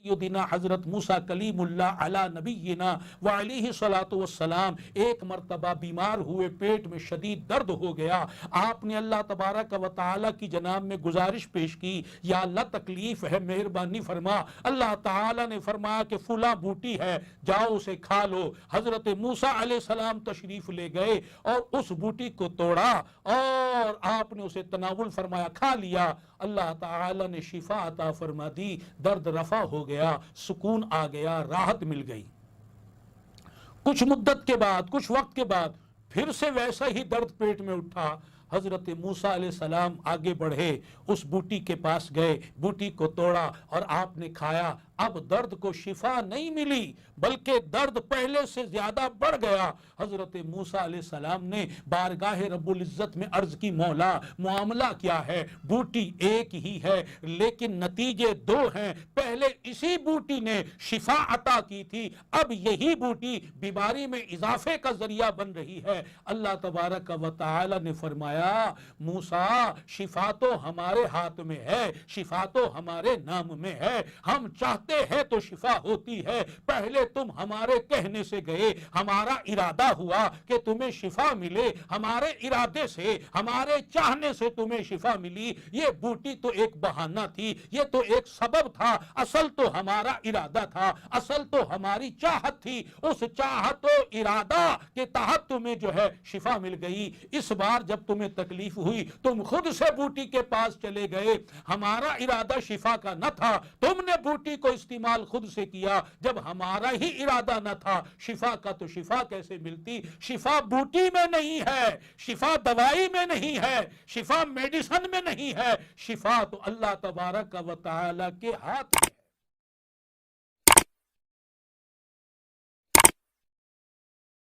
سیدنا حضرت موسی کلیم اللہ علی نبینا وعلیہ الصلوۃ والسلام ایک مرتبہ بیمار ہوئے، پیٹ میں شدید درد ہو گیا. آپ نے اللہ تبارک و تعالی کی جناب میں گزارش پیش کی، یا اللہ تکلیف ہے، مہربانی فرما. اللہ تعالی نے فرمایا کہ فلاں بوٹی ہے، جاؤ اسے کھا لو. حضرت موسیٰ علیہ السلام تشریف لے گئے اور اس بوٹی کو توڑا اور آپ نے اسے تناول فرمایا، کھا لیا. اللہ تعالی نے شفا عطا فرما دی، درد رفع ہو گیا، سکون آ گیا، راحت مل گئی. کچھ مدت کے بعد، کچھ وقت کے بعد پھر سے ویسا ہی درد پیٹ میں اٹھا. حضرت موسیٰ علیہ السلام آگے بڑھے، اس بوٹی کے پاس گئے، بوٹی کو توڑا اور آپ نے کھایا. اب درد کو شفا نہیں ملی بلکہ درد پہلے سے زیادہ بڑھ گیا. حضرت موسیٰ علیہ السلام نے بارگاہ رب العزت میں عرض کی، مولا معاملہ کیا ہے؟ بوٹی ایک ہی ہے لیکن نتیجے دو ہیں. پہلے اسی بوٹی نے شفا عطا کی تھی، اب یہی بوٹی بیماری میں اضافے کا ذریعہ بن رہی ہے. اللہ تبارک و تعالی نے فرمایا، موسیٰ شفا تو ہمارے ہاتھ میں ہے، شفا تو ہمارے نام میں ہے، ہم چاہتے ہے تو شفا ہوتی ہے. پہلے تم ہمارے کہنے سے گئے، ہمارا ارادہ ہوا کہ تمہیں شفا ملے، ہمارے ارادے سے، ہمارے چاہنے سے تمہیں شفا ملی. یہ بوٹی تو ایک بہانہ تھی، یہ تو ایک سبب تھا، اصل تو ہمارا ارادہ تھا، اصل تو ہماری چاہت تھی. اس چاہت و ارادہ کے تحت تمہیں جو ہے شفا مل گئی. اس بار جب تمہیں تکلیف ہوئی تم خود سے بوٹی کے پاس چلے گئے. ہمارا ارادہ شفا کا نہ تھا، تم نے بوٹی کو استعمال خود سے کیا. جب ہمارا ہی ارادہ نہ تھا شفا کا تو شفا کیسے ملتی؟ شفا بوٹی میں نہیں ہے، شفا دوائی میں نہیں ہے، شفا میڈیسن میں نہیں ہے، شفا تو اللہ تبارک و تعالی کے ہاتھ میں.